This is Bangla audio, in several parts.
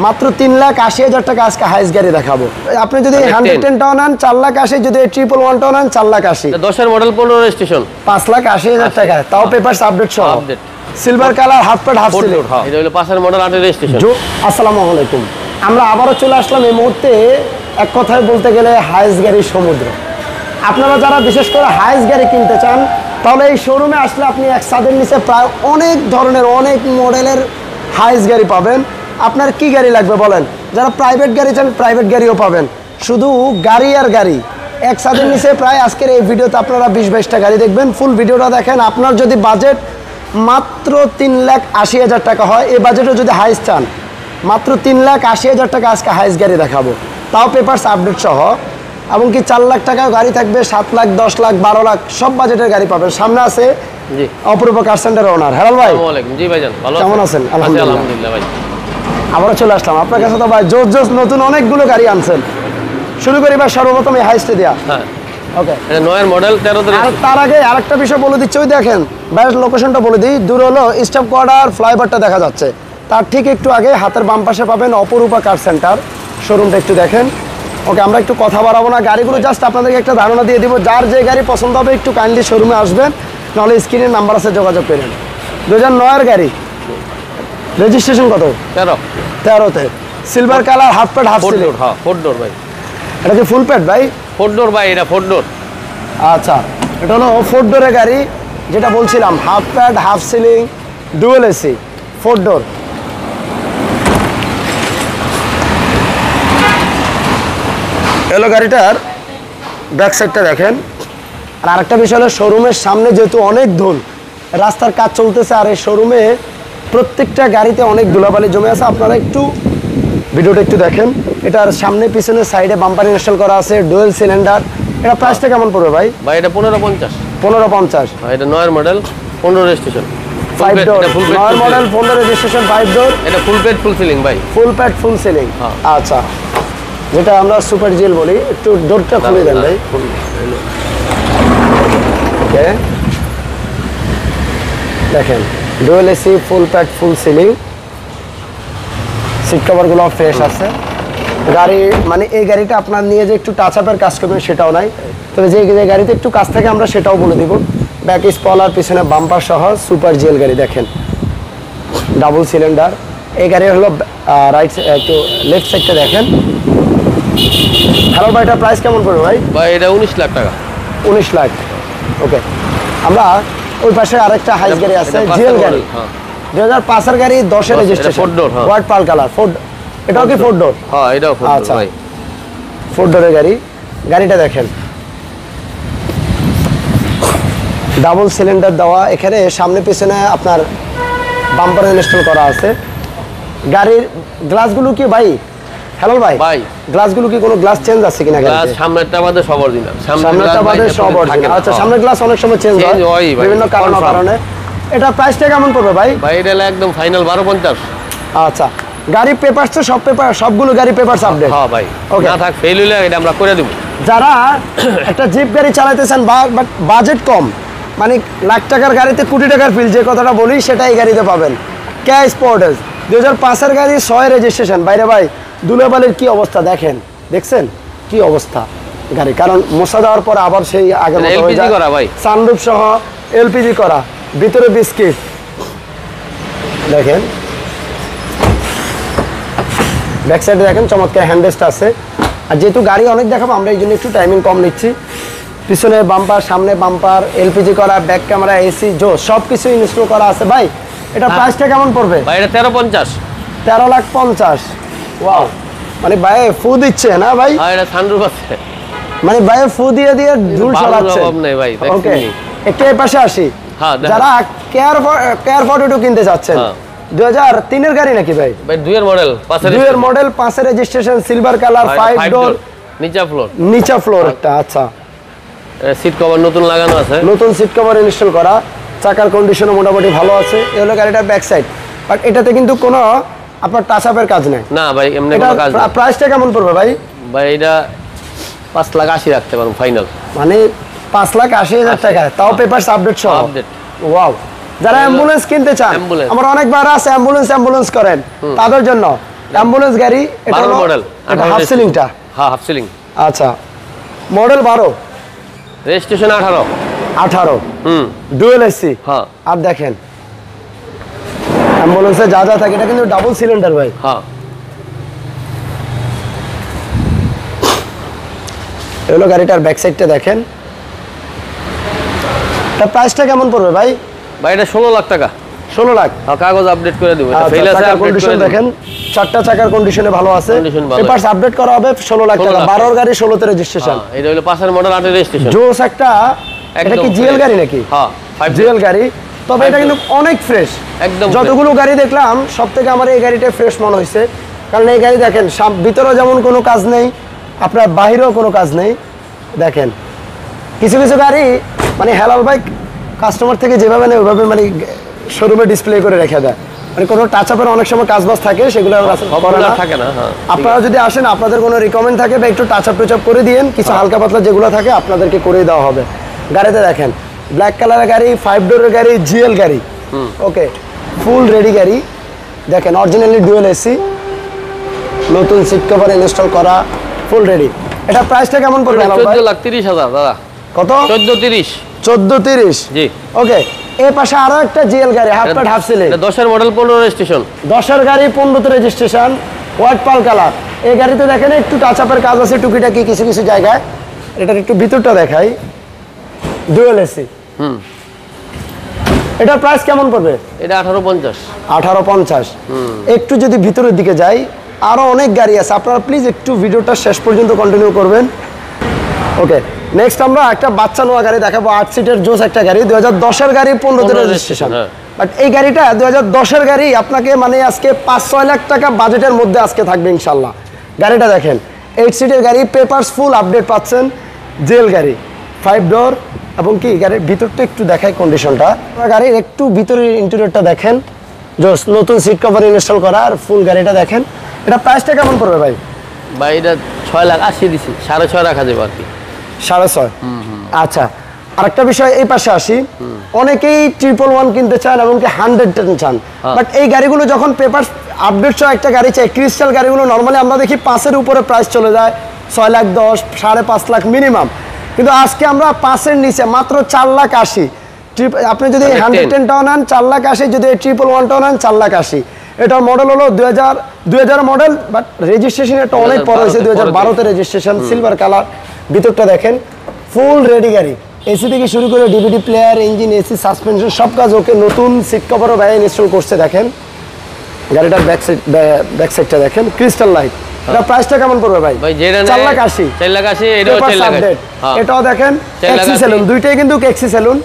মাত্র 3,80,000 টাকা আজকে হাইস গাড়ি দেখাবো। আপনি যদি 110 টাও নেন 4,80,000, যদি 111 টাও নেন 4,80,000। 10 এর মডেল 15 রেজিস্ট্রেশন 5,80,000 টাকা, তাও পেপারস আপডেট সহ। Silver colour half pad half ceiling. এটা হলো 5 এর মডেল 8 এর রেজিস্ট্রেশন। আসসালামু আলাইকুম। আমরা আবারও চলে আসলাম এই মুহূর্তে, এক কথায় বলতে গেলে হাইস গাড়ির সমুদ্র। আপনারা যারা বিশেষ করে হাইস গাড়ি কিনতে চান তাহলে এই শোরুমে আসলে আপনি এক ছাদের নিচে প্রায় অনেক ধরনের অনেক মডেলের হাইস গাড়ি পাবেন। আপনার কি গাড়ি লাগবে বলেন? যারা প্রাইভেট গাড়ি চান প্রাইভেট গাড়িও পাবেন। শুধু গাড়ি আর গাড়ি এক ছাদের নিচে প্রায় আজকের এই ভিডিওতে আপনারা 20-22টা গাড়ি দেখবেন। ফুল ভিডিওটা দেখেন। আপনার যদি বাজেট মাত্র 3,80,000 টাকা হয়, এই বাজেটে যদি হাইস চান মাত্র 3,80,000 টাকা আজকে হাইস গাড়ি দেখাবো, তাও পেপারস আপডেট সহ। এমনকি 4 লাখ টাকাও গাড়ি থাকবে, 7 লাখ, 10 লাখ, 12 লাখ সব বাজেটের গাড়ি পাবেন। সামনে আছে জি অপূর্ব কার সেন্টারের ওনার হেলাল ভাই। আসসালামু আলাইকুম। জি ভাইজান ভালো আছেন? কেমন আছেন? আলহামদুলিল্লাহ ভাই। আবারও চলে আসলাম আপনার কাছে। তো ভাই জোস নতুন অনেকগুলো গাড়ি আনছেন। শুরু করি ভাই সর্বপ্রথম এই হাইসটা দিয়া। হ্যাঁ ওকে, এটা 9 এর মডেল 13 আর তার আগে আরেকটা বিষয় বলে দিচ্ছি, ওই দেখেন ভাইয়ের লোকেশনটা বলে দিই। দূর হলো স্টাফ কোয়ার্টার ফ্লাইওভারটা দেখা যাচ্ছে, তার ঠিক একটু আগে হাতের বাম পাশে পাবেন অপরূপা কার সেন্টার। শোরুমটা একটু দেখেন। ওকে, আমরা একটু কথা বাড়াবো না, গাড়িগুলো জাস্ট আপনাদেরকে একটা ধারণা দিয়ে দিব। যার যে গাড়ি পছন্দ হবে একটু কাইন্ডলি শোরুমে আসবেন, নাহলে স্ক্রিনের নাম্বার আছে যোগাযোগ করেন। 2009 এর গাড়ি, রেজিস্ট্রেশন কত? 13তে। Silver colour half pad half ceiling. হ্যাঁ 4 ডোর ভাই। এটা কি ফুল প্যাড ভাই? 4 ডোর ভাই, এটা 4 ডোর। আচ্ছা, এটা হলো 4 ডোরের গাড়ি, যেটা বলছিলাম half pad half ceiling dual AC 4 ডোর। এলো গাড়িটার ব্যাক সাইডটা দেখেন। আর আরেকটা বিষয় হলো শোরুমের সামনে যেহেতু অনেক ধুল, রাস্তার কাজ চলতেছে, আর এই শোরুমে প্রত্যেকটা গাড়িতে অনেক ধুলাবালি জমে আছে। আপনারা একটু ভিডিওটা একটু দেখেন। এটার সামনে পিছনে সাইডে বাম্পার ইনস্টল করা আছে, ডুয়েল সিলিন্ডার। এটা প্রাইসটা কেমন পড়বে ভাই? ভাই এটা 1550। 1550। এটা 9 এর মডেল 15 রেজিস্ট্রেশন 5 ডোর। 9 মডেল 15 রেজিস্ট্রেশন 5 ডোর। এটা ফুল প্যাড ফুল সিলিং ভাই। ফুল প্যাড ফুল সিলিং। আচ্ছা, যেটা আমরা সুপার জিল বলি। একটু ডোরটা খুলে দেন ভাই। ওকে, দেখেন dual AC full pad full ceiling. Seat কভারগুলো ফ্রেশ আছে। গাড়ি মানে এই গাড়িটা আপনার নিয়ে যে একটু টাচ আপের কাজ করবেন সেটাও নাই, তবে যে গাড়িতে একটু কাজ থাকে আমরা সেটাও বলে দিব। ব্যাক স্পয়লার, পিছনে বাম্পার সহ সুপার জিএল গাড়ি দেখেন, ডাবল সিলিন্ডার। এই গাড়ি হলো রাইট একটু লেফট সাইডটা দেখেন। হ্যালো ভাই, এটা প্রাইস কেমন পড়বে ভাই? ভাই এটা 19 লাখ টাকা। 19 লাখ। ওকে, আমরা ওই পাশে আরেকটা হাইস গাড়ি আছে জিএল গাড়ি। 2005 এর গাড়ি 10 এর registration 4 door. White pearl colour 4। এটাও কি 4 ডোর? হ্যাঁ এটাও 4 ডোর ভাই। 4 ডোরের গাড়ি। গাড়িটা দেখেন ডাবল সিলিন্ডার দেওয়া। এখানে সামনে পিছনে আপনার বাম্পার ইনস্টল করা আছে। গাড়ির গ্লাসগুলো কি ভাই? হ্যালো ভাই, গ্লাসগুলো কি কোনো গ্লাস চেঞ্জ আছে কিনা? গ্লাস সামনেরটা বাদে সব অরিজিনাল। সামনেরটা বাদে সব অরিজিনাল। আচ্ছা, সামনের গ্লাস অনেক সময় চেঞ্জ হয় বিভিন্ন কারণে। এটা প্রাইসটা কেমন পড়বে ভাই? ভাই এটা একদম ফাইনাল 1250। আচ্ছা, গাড়ি পেপারস তো সব পেপার, সবগুলো গাড়ি পেপারস আপডেট? হ্যাঁ ভাই, না থাক ফেল হইলে এটা আমরা করে দেব। যারা একটা জিপ গাড়ি চালাতেছেন বাট বাজেট কম, মানে লাখ টাকার গাড়িতে কোটি টাকার ফিল, যে কথাটা বলি সেটা এই গাড়িতে পাবেন। কে স্পোর্টেজ 2005 এর গাড়ি 6 রেজিস্ট্রেশন। বাইরে ভাই দুলাবালির কি অবস্থা দেখেন, দেখছেন কি অবস্থা গাড়ি? কারণ মশা দেওয়ার পর আবার সেই আগের মতো হয়ে যায়। সানরুফ সহ এলপিজি করা, ভিতরে বিস্কিট দেখেন। ব্যাক সাইডে দেখেন চমৎকার হ্যান্ডরেস্ট আছে। আর যেহেতু গাড়ি অনেক দেখাবো আমরা এই জন্য একটু টাইমিং কম নিচ্ছি। পিছনে বাম্পার, সামনে বাম্পার, এলপিজি করা, ব্যাক ক্যামেরা, এসি জো সব কিছু ইনস্টল করা আছে। ভাই এটা প্রাইসটা কেমন পড়বে? ভাই এটা 1350। 13,50,000। ওয়াও, মানে ভাই ফু দিচ্ছে না ভাই? হ্যাঁ এটা সানরুফ আছে, মানে ভাই ফু দিয়ে দিয়ে ধুল ছড়াচ্ছে। ওকে, একটু এই পাশে আসি। যারা কেয়ার 42 কিনতে চাচ্ছেন, 2003 এর গাড়ি নাকি ভাই? ভাই 2 এর মডেল 2 এর মডেল 5 এর রেজিস্ট্রেশন সিলভার কালার 5 ডোর নিচা ফ্লোর একটা। আচ্ছা, সিট কভার নতুন লাগানো আছে, নতুন সিট কভার ইনস্টল করা। চাকার কন্ডিশনও মোটামুটি ভালো আছে। এই হলো গাড়িটার ব্যাক সাইড। বাট এটাতে কিন্তু কোনো আপনার টাচ আপের কাজ নাই। না ভাই এমনি কোনো কাজ না। প্রাইসটা কেমন পড়বে ভাই? ভাই এটা 5,80,000 রাখতে পারুন ফাইনাল। মানে 5,80,000 টাকা, তাও পেপারস আপডেট সহ। ওয়াও, যারা অ্যাম্বুলেন্স কিনতে চান, আমরা অনেকবার আছে অ্যাম্বুলেন্স করেন, তাদের জন্য অ্যাম্বুলেন্স গাড়ি, এটা 12 মডেল, এটা হাফ সিলিংটা। হ্যাঁ হাফ সিলিং। আচ্ছা, মডেল 12, রেজিস্ট্রেশন 18, ডুয়েল এসি। হ্যাঁ। আর দেখেন অ্যাম্বুলেন্সে যা যা থাকে, এটা কিন্তু ডাবল সিলিন্ডার ভাই। হ্যাঁ। এগুলো গাড়িটার ব্যাক সাইডটা দেখেন। তার প্রাইসটা কেমন পড়বে ভাই? ভাই এটা 16 লাখ টাকা। 16 লাখ। হ্যাঁ, কাগজ আপডেট করে দেব। এটা ফেল আছে, চাকার আপডেট কন্ডিশন করে দেখেন, চারটা চাকার কন্ডিশনে ভালো আছে। Condition ভালো। পেপারস আপডেট করা হবে 16 লাখ টাকা। 12 গাড়ি 16 তে রেজিস্ট্রেশন। হ্যাঁ, এটা হলো 5 মডেল, 8 রেজিস্ট্রেশন। জোস একটা। এটা কি জিএল গাড়ি নাকি? হ্যাঁ, 5 জিএল গাড়ি। তবে এটা কিন্তু অনেক ফ্রেশ একদম। যতগুলো গাড়ি দেখলাম সব থেকে আমার এই গাড়িটা ফ্রেশ মনে হয়েছে। কারণ এই গাড়ি দেখেন ভিতরে যেমন কোনো কাজ নেই, আপনার বাহিরেও কোনো কাজ নেই। দেখেন কিছু কিছু গাড়ি মানে হেলাল বাইক কাস্টমার থেকে যেভাবে নেয় ওইভাবে মানে শোরুমে ডিসপ্লে করে রেখে দেয়। মানে কোনো টাচ আপের অনেক সময় কাজবাজ থাকে, সেগুলো থাকে না। হ্যাঁ, আপনারা যদি আসেন, আপনাদের কোনো রিকমেন্ড থাকে বা একটু টাচ আপ টুচ আপ করে দিয়েন, কিছু হালকা পাতলা যেগুলো থাকে আপনাদেরকে করে দেওয়া হবে। গাড়িতে দেখেন ব্ল্যাক কালারের গাড়ি, 5 ডোরের গাড়ি, জিএল গাড়ি। ওকে, ফুল রেডি গাড়ি। দেখেন অরিজিনালি ডুয়েল এসি, নতুন সিট কভার ইনস্টল করা, ফুল রেডি। এটা প্রাইসটা কেমন পড়বে? 14,30,000 দাদা। কত? 14,30,000। 14,30,000। জি। ওকে, এই পাশে আরো একটা জিএল গাড়ি, হাফ প্যাড হাফ সিলিং। এটা 10 মডেল, 15 রেজিস্ট্রেশন। 10 গাড়ি 15 তে রেজিস্ট্রেশন, হোয়াইট পাল কালার। এই গাড়িতে দেখেন একটু টাচ আপের কাজ আছে টুকিটাকি কিছু কিছু জায়গায়। এটার একটু ভিতরটা দেখাই, ডুয়েল এসি। এটার প্রাইস কেমন পড়বে? এটা 18,50,000। 18,50,000। একটু যদি ভিতরের দিকে যাই, আরো অনেক গাড়ি আছে, আপনারা প্লিজ একটু ভিডিওটা শেষ পর্যন্ত কন্টিনিউ করবেন। ওকে, নেক্সট আমরা একটা বাচ্চা নোয়া গাড়ি দেখাবো, 8 সিটের জোস একটা গাড়ি, 2010 গাড়ি, 15 তে রেজিস্ট্রেশন। বাট এই গাড়িটা 2010 গাড়ি, আপনাকে মানে আজকে 5-6 লাখ টাকা বাজেটের মধ্যে আজকে থাকবে ইনশাল্লাহ। গাড়িটা দেখেন 8 সিটের গাড়ি, পেপারস ফুল আপডেট পাচ্ছেন, জেল গাড়ি, 5 ডোর। এবং কি গাড়ির ভিতরটা একটু দেখাই কন্ডিশনটা, গাড়ির একটু ভিতরের ইন্টেরিয়রটা দেখেন, জোস নতুন সিট কভার ইনস্টল করা, আর ফুল গাড়িটা দেখেন। এটা প্রাইসটা কেমন পড়বে ভাই? ভাই এটা 6,80,000 দিছি, 6.5 রাখা যাবে আর কি। 6.5। আচ্ছা, আরেকটা বিষয় এই পাশে আসি, অনেকেই 111 কিনতে চান এবং কি 110 চান। বাট এই গাড়িগুলো যখন পেপার আপডেট সহ একটা গাড়ি চাই, ক্রিস্টাল গাড়িগুলো নর্মালি আমরা দেখি 5-এর উপরে প্রাইস চলে যায়, 6,10,000, 5.5 লাখ মিনিমাম। কিন্তু আজকে আমরা 5-এর নিচে মাত্র 4,80,000। আপনি যদি 110টাও নেন 4,80,000, যদি 111টাও নেন 4,80,000। এটার মডেল হলো 2000 মডেল, বাট রেজিস্ট্রেশন একটা অনেক পরে হয়েছে, 2012 তে রেজিস্ট্রেশন, সিলভার কালার। ভিতরটা দেখেন ফুল রেডি গাড়ি, এসি থেকে শুরু করে DVD player, engine, AC, suspension সব কাজ ওকে। নতুন সিট কভারও ভাই ইনস্টল করছে। দেখেন গাড়িটার ব্যাক সাইডটা দেখেন, ক্রিস্টাল লাইট। এটা প্রাইসটা কেমন পড়বে ভাই? ভাই যেটা 4,80,000। 4,80,000, এটাও 4,80,000। এটাও দেখেন এক্সি সেলুন, দুইটাই কিন্তু এক্সি সেলুন।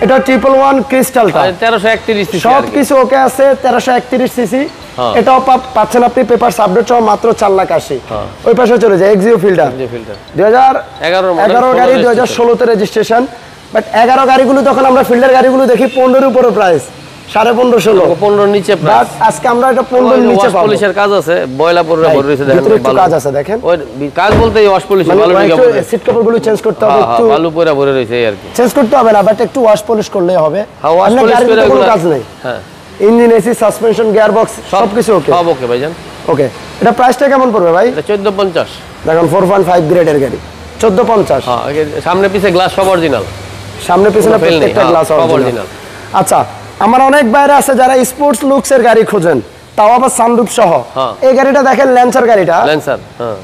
এটা 111 ক্রিস্টালটা 1331 সিসি, সব কিছু ওকে আছে, 1331 সিসি। এটাও পাচ্ছেন আপনি পেপার আপডেট সহ মাত্র 4,80,000। ওই পাশে চলে যায় এক্সিও ফিল্টার, 2011 গাড়ি, 2016 তে রেজিস্ট্রেশন। বাট 11 গাড়িগুলো তখন আমরা ফিল্ডার গাড়িগুলো দেখি 15-এর উপরে প্রাইস, 15.5-16। 15 নিচে প্রাইস। আজকে আমরা এটা 15-এর নিচে পাবো। পলিশের কাজ আছে, বয়লা পরে ভরে রয়েছে দেখেন, ভিতরে একটু কাজ আছে দেখেন। ওই কাজ বলতে ওয়াশ পলিশ, ভালো দিকে বলে সিট কভারগুলো চেঞ্জ করতে হবে, একটু ভালো পরে ভরে রয়েছে আর কি। চেঞ্জ করতে হবে না, বাট একটু ওয়াশ পলিশ করলেই হবে। ওয়াশ পলিশ করে কোনো কাজ নেই। হ্যাঁ, engine, AC, suspension, gear box সবকিছু ওকে। সব ওকে ভাইজান। ওকে, এটা প্রাইসটা কেমন পড়বে ভাই? এটা 1450। দেখুন 4.5 গ্রেডের গাড়ি, 1450। হ্যাঁ, সামনে পিছে গ্লাস সব অরিজিনাল, সামনে পিছনে প্রত্যেকটা গ্লাস অরিজিনাল। আচ্ছা, আমার অনেক বাইরে আছে যারা স্পোর্টস লুকসের গাড়ি খোঁজেন, তাও আবার সানরুফ সহ। এই গাড়িটা দেখেন, ল্যান্সার গাড়িটা, ল্যান্সার, হ্যাঁ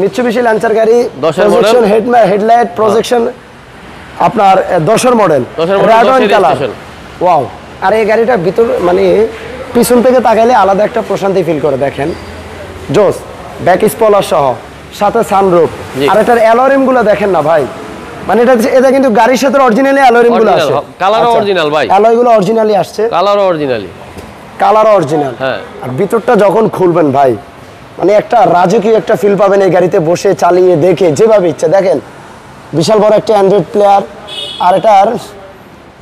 মিৎসুবিশি ল্যান্সার গাড়ি, 10 এর প্রজেকশন হেডলাইট, প্রজেকশন আপনার 10-এর model, red wine colour. Wow! আর এই গাড়িটার ভিতর মানে পিছন থেকে তাকাইলে আলাদা একটা প্রশান্তি ফিল করে। দেখেন জোস, ব্যাক স্পয়লার সহ, সাথে সানরুফ। আর এটার অ্যালয় গুলো দেখেন না ভাই, মানে এটা কিন্তু গাড়ির সাথে অরিজিনালি অ্যালয় গুলো আছে, কালারও অরিজিনাল ভাই, অ্যালয় গুলো অরিজিনালি আসছে, কালারও অরিজিনালি, কালারও অরিজিনাল। হ্যাঁ, আর ভিতরটা যখন খুলবেন ভাই, মানে একটা রাজকীয় একটা ফিল পাবেন এই গাড়িতে বসে, চালিয়ে, দেখে যেভাবে ইচ্ছা। দেখেন বিশাল বড় একটা অ্যান্ড্রয়েড প্লেয়ার, আর এটার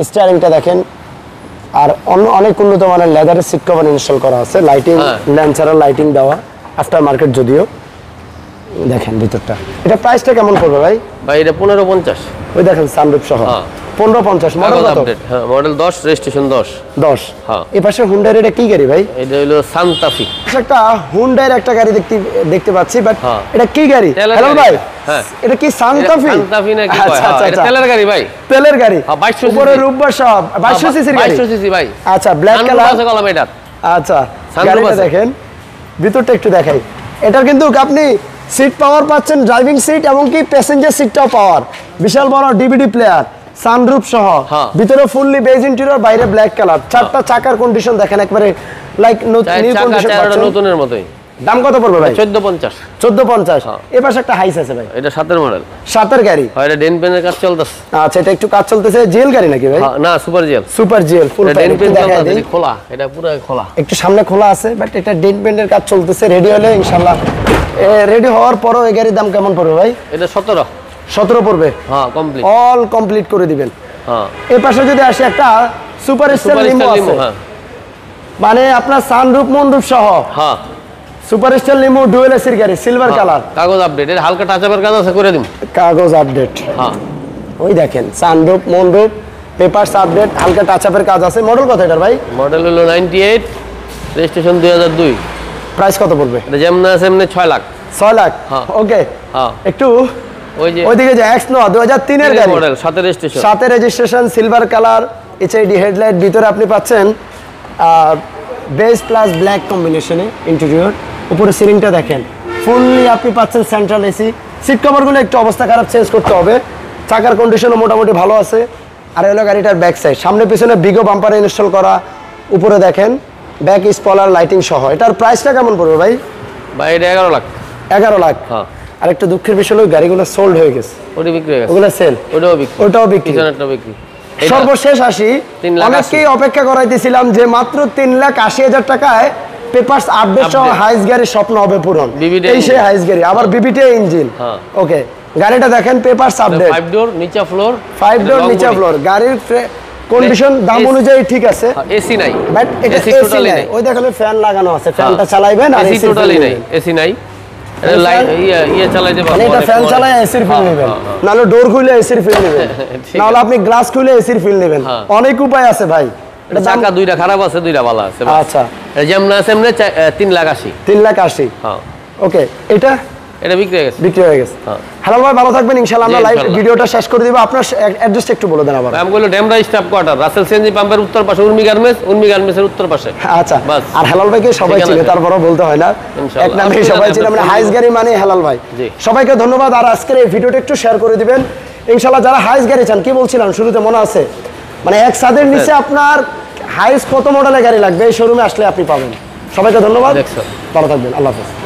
স্টিয়ারিংটা দেখেন, আর অনেক উন্নত মানের লেদারের সিট কভার ইনস্টল করা আছে, লাইটিং, ল্যান্সারের লাইটিং দেওয়া, আফটার মার্কেট যদিও। দেখেন ভিতরটা, এটা প্রাইসটা কেমন পড়বে ভাই? ভাই এটা 1550। ওই দেখেন সানরুফ সহ, 1550 মডেল কত? আপডেট, হ্যাঁ মডেল 10, রেজিস্ট্রেশন 10। 10। হ্যাঁ। এই পাশে হুন্ডার এটা কি গাড়ি ভাই? এটা হলো সান্তাফি। একটা হুন্ডার একটা গাড়ি দেখতে পাচ্ছি, বাট হ্যাঁ। এটা কি গাড়ি? তেলের হ্যালো গাড়ি। ভাই, হ্যাঁ। এটা কি সান্তাফি? সান্তাফি নাকি কয়? আচ্ছা হ্যাঁ, আচ্ছা এটা আচ্ছা। তেলের গাড়ি ভাই। তেলের গাড়ি, হ্যাঁ, 2200 উপরে সিসি। রূপবার সব 2200 সিসির গাড়ি। 2200 সিসি ভাই। আচ্ছা, ব্ল্যাক কালার। আছে কলম এটা। আচ্ছা, সানরূপ গাড়িটা আছে। দেখেন, ভিতরটা একটু দেখাই। এটার কিন্তু আপনি সিট পাওয়ার পাচ্ছেন, ড্রাইভিং সিট, এমনকি প্যাসেঞ্জার সিটটাও পাওয়ার, বিশাল বড় ডিভিডি প্লেয়ার, সানরুফ সহ, হ্যাঁ। ভিতরে ফুললি বেজ ইন্টেরিয়র, বাইরে ব্ল্যাক কালার। চারটা চাকার কন্ডিশন দেখেন, একবারে লাইক নিউ চাকা কন্ডিশন চারটা পাচ্ছেন। নতুনের মতোই। দাম কত পড়বে ভাই? 1450। 1450। হ্যাঁ। এ পাশে একটা হাইস আছে ভাই, এটা 7 মডেল। 7 গাড়ি। হয় এটা ডেন পেনের কাজ চলতেছে। আচ্ছা, এটা একটু কাজ চলতেছে, জেল গাড়ি নাকি ভাই? না, সুপার জেল। সুপার জেল, ফুল এটা প্যান ডেন পেন দেখাই চলতেছে, দেই। খোলা, এটা পুরো খোলা। একটু সামনে খোলা আছে, বাট এটা ডেন্ট পেন্টের কাজ চলতেছে। রেডি হলে ইনশাআল্লাহ, রেডি হওয়ার পরও এই গাড়ির দাম কেমন পড়বে ভাই? এটা 17। 17 পড়বে, হ্যাঁ কমপ্লিট। অল কমপ্লিট করে দিবেন। হ্যাঁ। এই পাশে যদি আসে, একটা super star super limo star আছে, লিমো, হ্যাঁ। মানে আপনার সানরুফ মনরুফ সহ হ্যাঁ। সুপার স্টার লিমো, ডুয়েল এসির গাড়ি, সিলভার কালার, কাগজ আপডেট, এর হালকা টাচ আপের কাজ আছে, করে দিম। কাগজ আপডেট। হ্যাঁ। ওই দেখেন, সানরুফ মনরুফ, পেপারস আপডেট, হালকা টাচ আপের কাজ আছে। মডেল কত এটার ভাই? মডেল হলো 98, রেজিস্ট্রেশন 2002। প্রাইস কত পড়বে? এটা যেমন আছে এমনি 6 লাখ। 6 লাখ। হ্যাঁ। ওকে, হ্যাঁ। একটু ওই যে ওইদিকে যে এক্স নো 2003 এর গাড়ি, model, 7 registration. 7 registration, silver colour, HID headlight, ভিতরে আপনি পাচ্ছেন বেজ প্লাস ব্ল্যাক কম্বিনেশনে ইন্টেরিয়র। উপরে সিলিংটা দেখেন, ফুললি আপনি পাচ্ছেন সেন্ট্রাল এসি। সিট কভারগুলো একটু অবস্থা খারাপ, চেঞ্জ করতে হবে। চাকার কন্ডিশনও মোটামুটি ভালো আছে। আর হলো গাড়িটার ব্যাক সাইড, সামনে পিছনে বিগো বাম্পারে ইনস্টল করা। উপরে দেখেন ব্যাক স্পলার, লাইটিং সহ। এটার প্রাইসটা কেমন পড়বে ভাই? ভাই এটা 11 লাখ। 11 লাখ। হ্যাঁ। আর একটা দুঃখের বিষয় হলো গাড়িগুলো সোল্ড হয়ে গেছে, ওটা বিক্রি হয়ে গেছে। ওগুলো সেল, ওটাও বিক্রি। ওটাও বিক্রি। পিছনেরটা বিক্রি। এটা সর্বশেষ আসি, 3,80,000 অনেককেই অপেক্ষা করাইতেছিলাম যে মাত্র 3,80,000 টাকায় পেপারস আপডেট সহ Update। হাইস গাড়ির স্বপ্ন হবে পূরণ। BBT এই সেই engine। হাইস গাড়ি, আবার বিবিটি ইঞ্জিন। হ্যাঁ। ওকে, গাড়িটা দেখেন, পেপারস আপডেট, 5 ডোর, নিচা ফ্লোর। 5 ডোর, নিচা ফ্লোর। গাড়ির কন্ডিশন দাম অনুযায়ী ঠিক আছে, এসি নাই। বাট এটা এসি এসি টোটালি নাই। নাই। ওই দেখেন ফ্যান লাগানো আছে, ফ্যানটা চালাইবেন আর এসি এসি টোটালি নাই, এসি নাই। এটা fan- লাইট ইয়ে চালাইতে পারবো। মানে এটা অনেক ফ্যান অনেক। চালায় এসির ফিল হ্যাঁ, নেবেন, হ্যাঁ, হ্যাঁ। নাহলে ডোর খুলে এসির ফিল নেবেন, ঠিক নাহলে আপনি গ্লাস খুলে এসির ফিল নেবেন। হ্যাঁ। অনেক উপায় আছে ভাই। এটা দাম চাকা দুইটা খারাপ আছে, দুইটা ভালো আছে। আচ্ছা, যেমন আছে এমনি 3,80,000। 3,80,000। হ্যাঁ। ওকে, এটা এটা বিক্রি হয়ে গেছে। বিক্রি হয়ে গেছে। হ্যাঁ। হ্যালো ভাই, ভালো থাকবেন ইনশাআল্লাহ। আমরা জি, লাইভ ইনশাআল্লাহ। ভিডিওটা শেষ করে দিব। আপনার অ্যাড্রেসটা একটু বলে দেন আবার। আমি বললো Demra staff quarter, Rasel CNG পাম্পের উত্তর পাশে উর্মি গার্মেন্টসের উত্তর পাশে। আচ্ছা, বাস। আর হেলাল ভাইকে সবাই ঠিকানা চিনে, আছে। তারপরও বলতে হয় না, ইনশাআল্লাহ। এক নামে আপনি সবাই জানেন, চিনে, মানে আপনি হাইস গাড়ি মানে হেলাল ভাই। জি। সবাইকে ধন্যবাদ। আর আজকের এই ভিডিওটা একটু শেয়ার করে দিবেন ইনশাআল্লাহ। যারা হাইস গাড়ি চান, কি বলছিলাম শুরুতে মনে আছে, মানে এক ছাদের নিচে আপনার হাইস কত মডেলের গাড়ি লাগবে, এই শোরুমে আসলে আপনি পাবেন। সবাইকে ধন্যবাদ, দেখছো। ভালো থাকবেন, আল্লাহ হাফেজ।